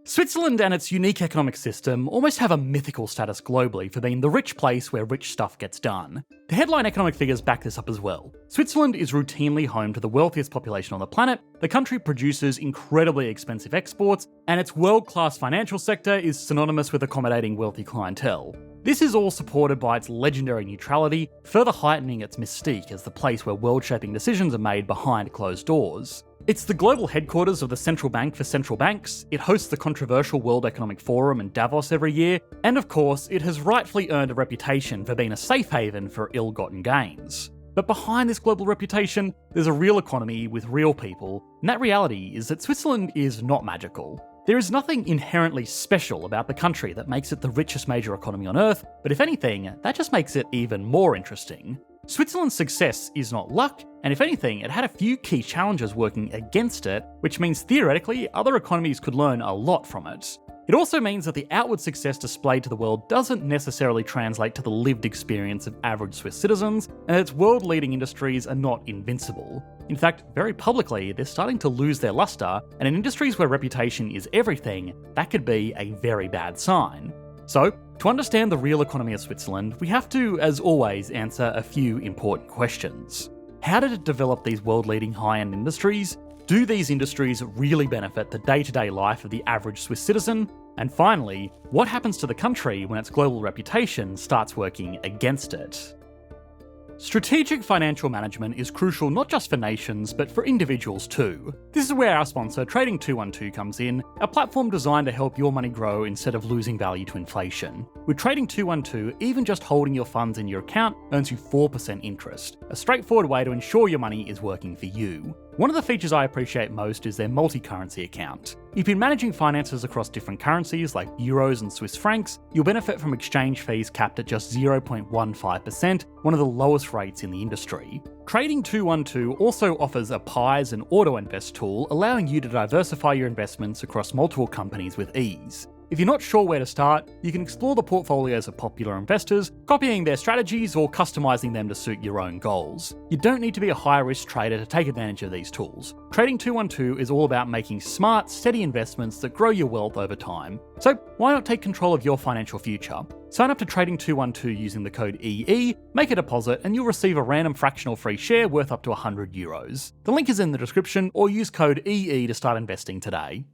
Switzerland and its unique economic system almost have a mythical status globally for being the rich place where rich stuff gets done. The headline economic figures back this up as well. Switzerland is routinely home to the wealthiest population on the planet, the country produces incredibly expensive exports, and its world-class financial sector is synonymous with accommodating wealthy clientele. This is all supported by its legendary neutrality, further heightening its mystique as the place where world-shaping decisions are made behind closed doors. It's the global headquarters of the central bank for central banks, it hosts the controversial World Economic Forum in Davos every year, and of course, it has rightfully earned a reputation for being a safe haven for ill-gotten gains. But behind this global reputation, there's a real economy with real people, and that reality is that Switzerland is not magical. There is nothing inherently special about the country that makes it the richest major economy on Earth, but if anything, that just makes it even more interesting. Switzerland's success is not luck, and if anything, it had a few key challenges working against it, which means theoretically other economies could learn a lot from it. It also means that the outward success displayed to the world doesn't necessarily translate to the lived experience of average Swiss citizens, and its world-leading industries are not invincible. In fact, very publicly, they're starting to lose their luster, and in industries where reputation is everything, that could be a very bad sign. So, to understand the real economy of Switzerland, we have to, as always, answer a few important questions. How did it develop these world-leading high-end industries? Do these industries really benefit the day-to-day life of the average Swiss citizen? And finally, what happens to the country when its global reputation starts working against it? Strategic financial management is crucial not just for nations, but for individuals too. This is where our sponsor, Trading 212, comes in, a platform designed to help your money grow instead of losing value to inflation. With Trading 212, even just holding your funds in your account earns you 4% interest, a straightforward way to ensure your money is working for you. One of the features I appreciate most is their multi-currency account. If you've been managing finances across different currencies like euros and Swiss francs, you'll benefit from exchange fees capped at just 0.15%, one of the lowest rates in the industry. Trading 212 also offers a pies and auto-invest tool, allowing you to diversify your investments across multiple companies with ease. If you're not sure where to start, you can explore the portfolios of popular investors, copying their strategies or customizing them to suit your own goals. You don't need to be a high-risk trader to take advantage of these tools. Trading 212 is all about making smart, steady investments that grow your wealth over time. So why not take control of your financial future? Sign up to Trading 212 using the code EE, make a deposit, and you'll receive a random fractional free share worth up to €100. The link is in the description, or use code EE to start investing today.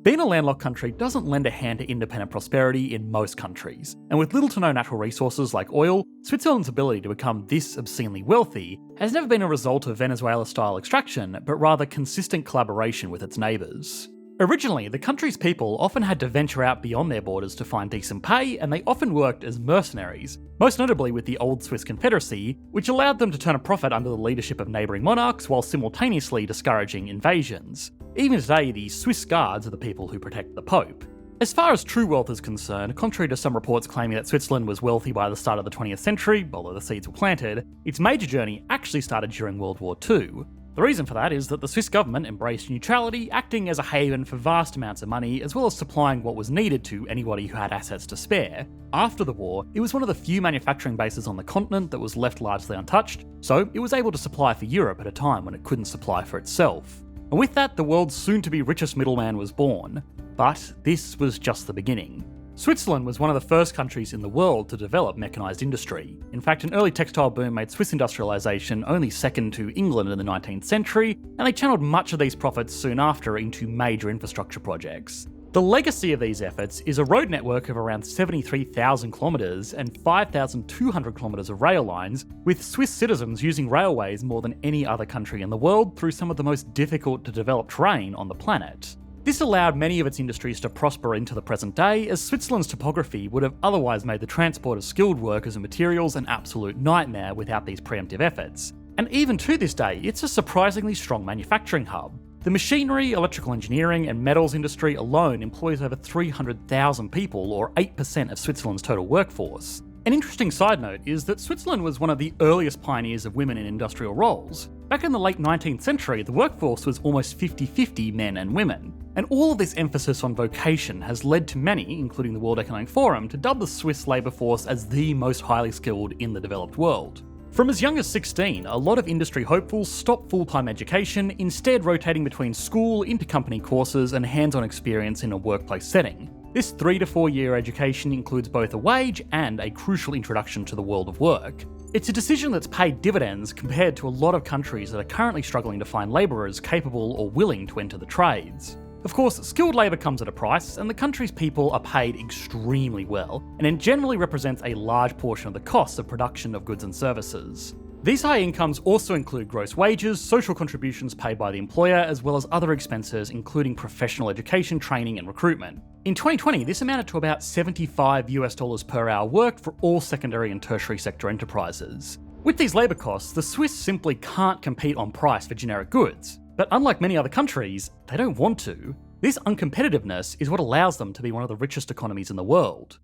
Being a landlocked country doesn't lend a hand to independent prosperity in most countries, and with little to no natural resources like oil, Switzerland's ability to become this obscenely wealthy has never been a result of Venezuela-style extraction, but rather consistent collaboration with its neighbours. Originally, the country's people often had to venture out beyond their borders to find decent pay, and they often worked as mercenaries, most notably with the Old Swiss Confederacy, which allowed them to turn a profit under the leadership of neighbouring monarchs while simultaneously discouraging invasions. Even today, the Swiss Guards are the people who protect the Pope. As far as true wealth is concerned, contrary to some reports claiming that Switzerland was wealthy by the start of the 20th century, although the seeds were planted, its major journey actually started during World War II. The reason for that is that the Swiss government embraced neutrality, acting as a haven for vast amounts of money, as well as supplying what was needed to anybody who had assets to spare. After the war, it was one of the few manufacturing bases on the continent that was left largely untouched, so it was able to supply for Europe at a time when it couldn't supply for itself. And with that, the world's soon-to-be richest middleman was born. But this was just the beginning. Switzerland was one of the first countries in the world to develop mechanised industry. In fact, an early textile boom made Swiss industrialisation only second to England in the 19th century, and they channeled much of these profits soon after into major infrastructure projects. The legacy of these efforts is a road network of around 73,000 kilometres and 5,200 kilometres of rail lines, with Swiss citizens using railways more than any other country in the world through some of the most difficult to develop terrain on the planet. This allowed many of its industries to prosper into the present day, as Switzerland's topography would have otherwise made the transport of skilled workers and materials an absolute nightmare without these preemptive efforts. And even to this day, it's a surprisingly strong manufacturing hub. The machinery, electrical engineering, and metals industry alone employs over 300,000 people, or 8% of Switzerland's total workforce. An interesting side note is that Switzerland was one of the earliest pioneers of women in industrial roles. Back in the late 19th century, the workforce was almost 50-50 men and women. And all of this emphasis on vocation has led to many, including the World Economic Forum, to dub the Swiss labour force as the most highly skilled in the developed world. From as young as 16, a lot of industry hopefuls stop full-time education, instead rotating between school, intercompany courses, and hands-on experience in a workplace setting. This 3 to 4 year education includes both a wage and a crucial introduction to the world of work. It's a decision that's paid dividends compared to a lot of countries that are currently struggling to find labourers capable or willing to enter the trades. Of course, skilled labour comes at a price, and the country's people are paid extremely well, and it generally represents a large portion of the costs of production of goods and services. These high incomes also include gross wages, social contributions paid by the employer, as well as other expenses including professional education, training and recruitment. In 2020, this amounted to about $75 per hour worked for all secondary and tertiary sector enterprises. With these labour costs, the Swiss simply can't compete on price for generic goods. But unlike many other countries, they don't want to. This uncompetitiveness is what allows them to be one of the richest economies in the world.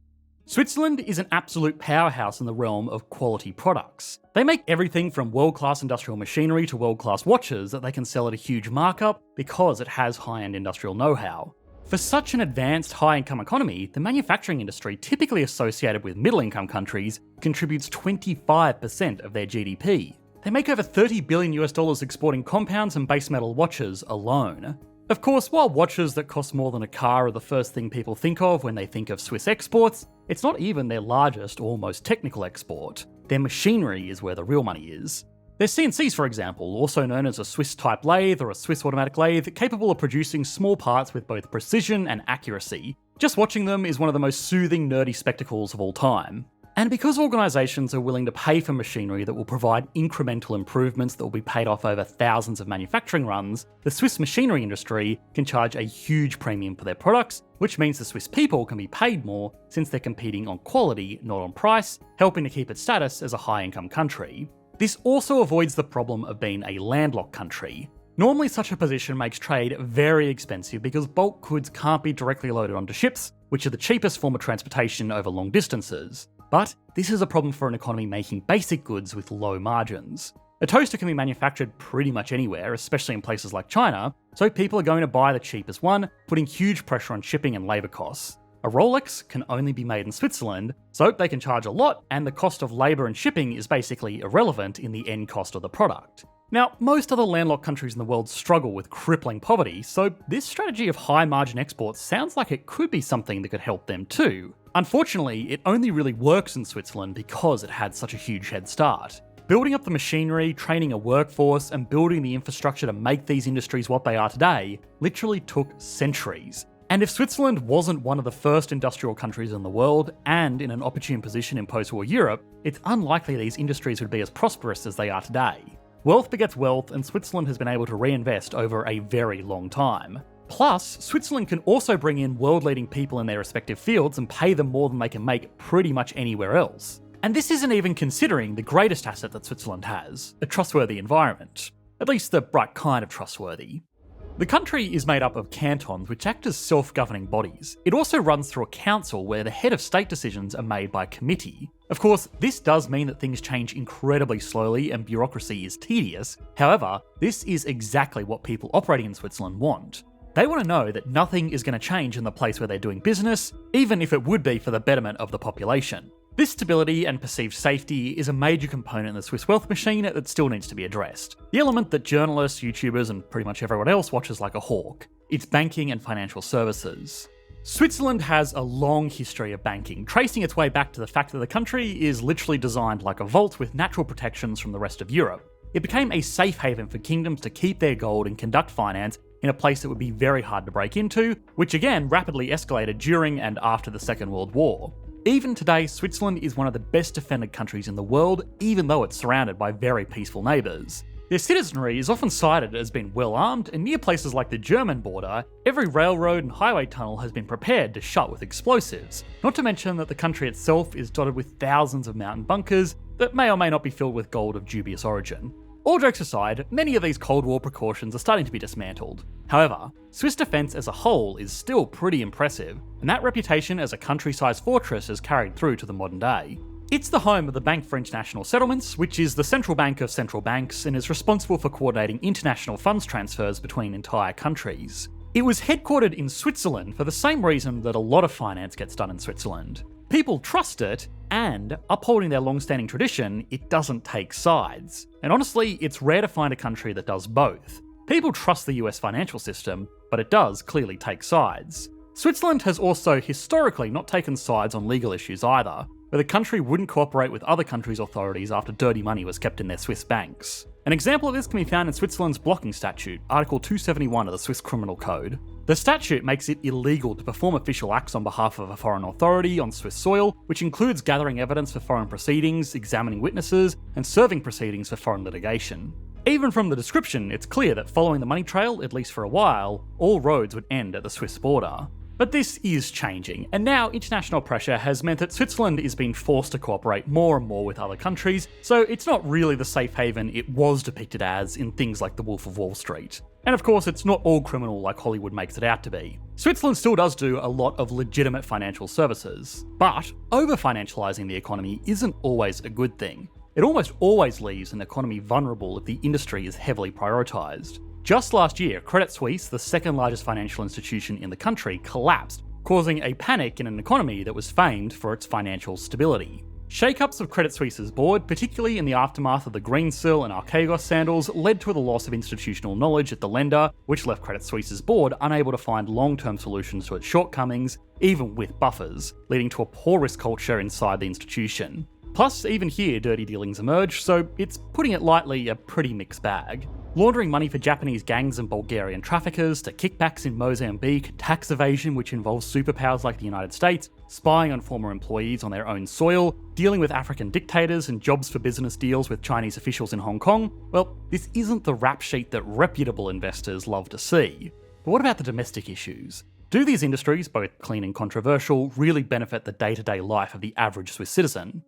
Switzerland is an absolute powerhouse in the realm of quality products. They make everything from world-class industrial machinery to world-class watches that they can sell at a huge markup because it has high-end industrial know-how. For such an advanced high-income economy, the manufacturing industry typically associated with middle-income countries contributes 25% of their GDP. They make over $30 billion exporting compounds and base metal watches alone. Of course, while watches that cost more than a car are the first thing people think of when they think of Swiss exports, it's not even their largest or most technical export. Their machinery is where the real money is. Their CNCs, for example, also known as a Swiss-type lathe or a Swiss automatic lathe, capable of producing small parts with both precision and accuracy. Just watching them is one of the most soothing, nerdy spectacles of all time. And because organisations are willing to pay for machinery that will provide incremental improvements that will be paid off over thousands of manufacturing runs, the Swiss machinery industry can charge a huge premium for their products, which means the Swiss people can be paid more since they're competing on quality, not on price, helping to keep its status as a high-income country. This also avoids the problem of being a landlocked country. Normally such a position makes trade very expensive because bulk goods can't be directly loaded onto ships, which are the cheapest form of transportation over long distances. But this is a problem for an economy making basic goods with low margins. A toaster can be manufactured pretty much anywhere, especially in places like China, so people are going to buy the cheapest one, putting huge pressure on shipping and labour costs. A Rolex can only be made in Switzerland, so they can charge a lot, and the cost of labour and shipping is basically irrelevant in the end cost of the product. Now, most other landlocked countries in the world struggle with crippling poverty, so this strategy of high margin exports sounds like it could be something that could help them too. Unfortunately, it only really works in Switzerland because it had such a huge head start. Building up the machinery, training a workforce, and building the infrastructure to make these industries what they are today literally took centuries. And if Switzerland wasn't one of the first industrial countries in the world, and in an opportune position in post-war Europe, it's unlikely these industries would be as prosperous as they are today. Wealth begets wealth, and Switzerland has been able to reinvest over a very long time. Plus, Switzerland can also bring in world-leading people in their respective fields and pay them more than they can make pretty much anywhere else. And this isn't even considering the greatest asset that Switzerland has, a trustworthy environment. At least the right kind of trustworthy. The country is made up of cantons which act as self-governing bodies. It also runs through a council where the head of state decisions are made by a committee. Of course, this does mean that things change incredibly slowly and bureaucracy is tedious. However, this is exactly what people operating in Switzerland want. They want to know that nothing is going to change in the place where they're doing business, even if it would be for the betterment of the population. This stability and perceived safety is a major component in the Swiss wealth machine that still needs to be addressed. The element that journalists, YouTubers, and pretty much everyone else watches like a hawk. It's banking and financial services. Switzerland has a long history of banking, tracing its way back to the fact that the country is literally designed like a vault with natural protections from the rest of Europe. It became a safe haven for kingdoms to keep their gold and conduct finance in a place that would be very hard to break into, which again rapidly escalated during and after the Second World War. Even today, Switzerland is one of the best defended countries in the world, even though it's surrounded by very peaceful neighbours. Their citizenry is often cited as being well armed, and near places like the German border, every railroad and highway tunnel has been prepared to shut with explosives. Not to mention that the country itself is dotted with thousands of mountain bunkers that may or may not be filled with gold of dubious origin. All jokes aside, many of these Cold War precautions are starting to be dismantled. However, Swiss defence as a whole is still pretty impressive, and that reputation as a country-sized fortress is carried through to the modern day. It's the home of the Bank for International Settlements, which is the central bank of central banks and is responsible for coordinating international funds transfers between entire countries. It was headquartered in Switzerland for the same reason that a lot of finance gets done in Switzerland. People trust it, And, upholding their long-standing tradition, it doesn't take sides. And honestly, it's rare to find a country that does both. People trust the US financial system, but it does clearly take sides. Switzerland has also historically not taken sides on legal issues either, where the country wouldn't cooperate with other countries' authorities after dirty money was kept in their Swiss banks. An example of this can be found in Switzerland's blocking statute, Article 271 of the Swiss Criminal Code. The statute makes it illegal to perform official acts on behalf of a foreign authority on Swiss soil, which includes gathering evidence for foreign proceedings, examining witnesses, and serving proceedings for foreign litigation. Even from the description, it's clear that following the money trail, at least for a while, all roads would end at the Swiss border. But this is changing, and now international pressure has meant that Switzerland is being forced to cooperate more and more with other countries, so it's not really the safe haven it was depicted as in things like The Wolf of Wall Street. And of course, it's not all criminal like Hollywood makes it out to be. Switzerland still does do a lot of legitimate financial services, but over-financialising the economy isn't always a good thing. It almost always leaves an economy vulnerable if the industry is heavily prioritised. Just last year, Credit Suisse, the second largest financial institution in the country, collapsed, causing a panic in an economy that was famed for its financial stability. Shake-ups of Credit Suisse's board, particularly in the aftermath of the Greensill and Archegos scandals, led to the loss of institutional knowledge at the lender, which left Credit Suisse's board unable to find long-term solutions to its shortcomings, even with buffers, leading to a poor risk culture inside the institution. Plus, even here, dirty dealings emerge, so it's, putting it lightly, a pretty mixed bag. Laundering money for Japanese gangs and Bulgarian traffickers, to kickbacks in Mozambique, tax evasion which involves superpowers like the United States, spying on former employees on their own soil, dealing with African dictators and jobs for business deals with Chinese officials in Hong Kong. Well, this isn't the rap sheet that reputable investors love to see. But what about the domestic issues? Do these industries, both clean and controversial, really benefit the day-to-day life of the average Swiss citizen?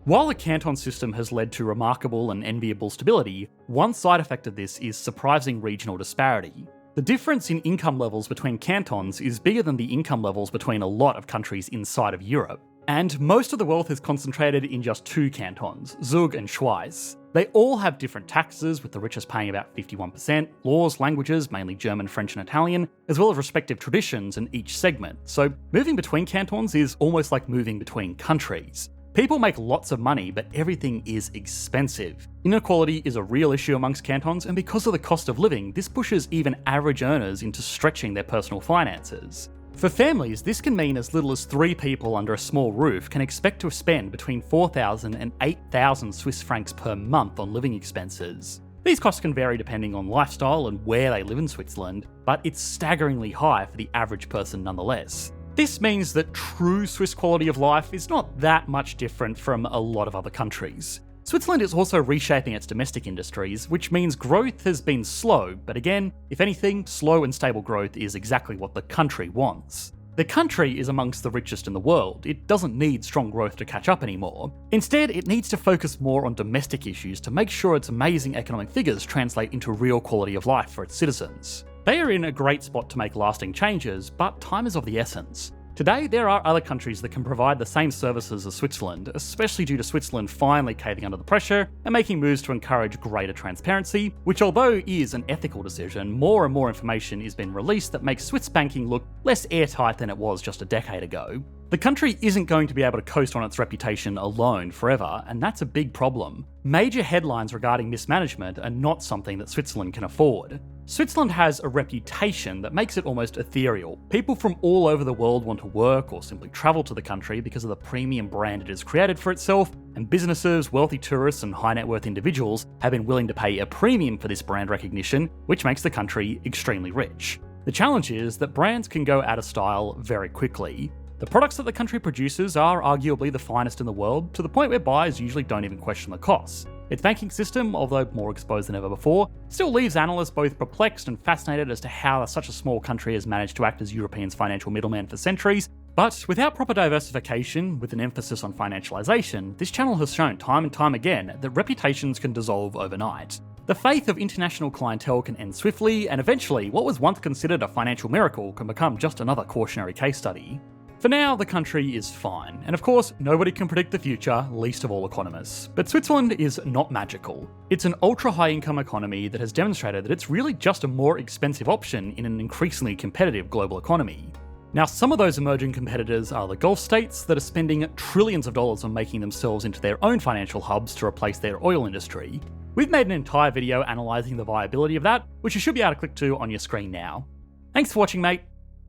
While the canton system has led to remarkable and enviable stability, one side effect of this is surprising regional disparity. The difference in income levels between cantons is bigger than the income levels between a lot of countries inside of Europe. And most of the wealth is concentrated in just two cantons, Zug and Schweiz. They all have different taxes, with the richest paying about 51%, laws, languages, mainly German, French and Italian, as well as respective traditions in each segment, so moving between cantons is almost like moving between countries. People make lots of money, but everything is expensive. Inequality is a real issue amongst cantons, and because of the cost of living, this pushes even average earners into stretching their personal finances. For families, this can mean as little as 3 people under a small roof can expect to spend between 4,000 and 8,000 Swiss francs per month on living expenses. These costs can vary depending on lifestyle and where they live in Switzerland, but it's staggeringly high for the average person nonetheless. This means that true Swiss quality of life is not that much different from a lot of other countries. Switzerland is also reshaping its domestic industries, which means growth has been slow, but again, if anything, slow and stable growth is exactly what the country wants. The country is amongst the richest in the world. It doesn't need strong growth to catch up anymore. Instead, it needs to focus more on domestic issues to make sure its amazing economic figures translate into real quality of life for its citizens. They are in a great spot to make lasting changes, but time is of the essence. Today, there are other countries that can provide the same services as Switzerland, especially due to Switzerland finally caving under the pressure and making moves to encourage greater transparency, which, although is an ethical decision, more and more information is being released that makes Swiss banking look less airtight than it was just a decade ago. The country isn't going to be able to coast on its reputation alone forever, and that's a big problem. Major headlines regarding mismanagement are not something that Switzerland can afford. Switzerland has a reputation that makes it almost ethereal. People from all over the world want to work or simply travel to the country because of the premium brand it has created for itself, and businesses, wealthy tourists and high net worth individuals have been willing to pay a premium for this brand recognition, which makes the country extremely rich. The challenge is that brands can go out of style very quickly. The products that the country produces are arguably the finest in the world, to the point where buyers usually don't even question the costs. Its banking system, although more exposed than ever before, still leaves analysts both perplexed and fascinated as to how such a small country has managed to act as Europeans' financial middleman for centuries. But without proper diversification, with an emphasis on financialisation, this channel has shown time and time again that reputations can dissolve overnight. The faith of international clientele can end swiftly, and eventually, what was once considered a financial miracle can become just another cautionary case study. For now, the country is fine, and of course, nobody can predict the future, least of all economists. But Switzerland is not magical. It's an ultra-high income economy that has demonstrated that it's really just a more expensive option in an increasingly competitive global economy. Now, some of those emerging competitors are the Gulf states that are spending trillions of dollars on making themselves into their own financial hubs to replace their oil industry. We've made an entire video analysing the viability of that, which you should be able to click to on your screen now. Thanks for watching, mate.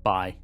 Bye.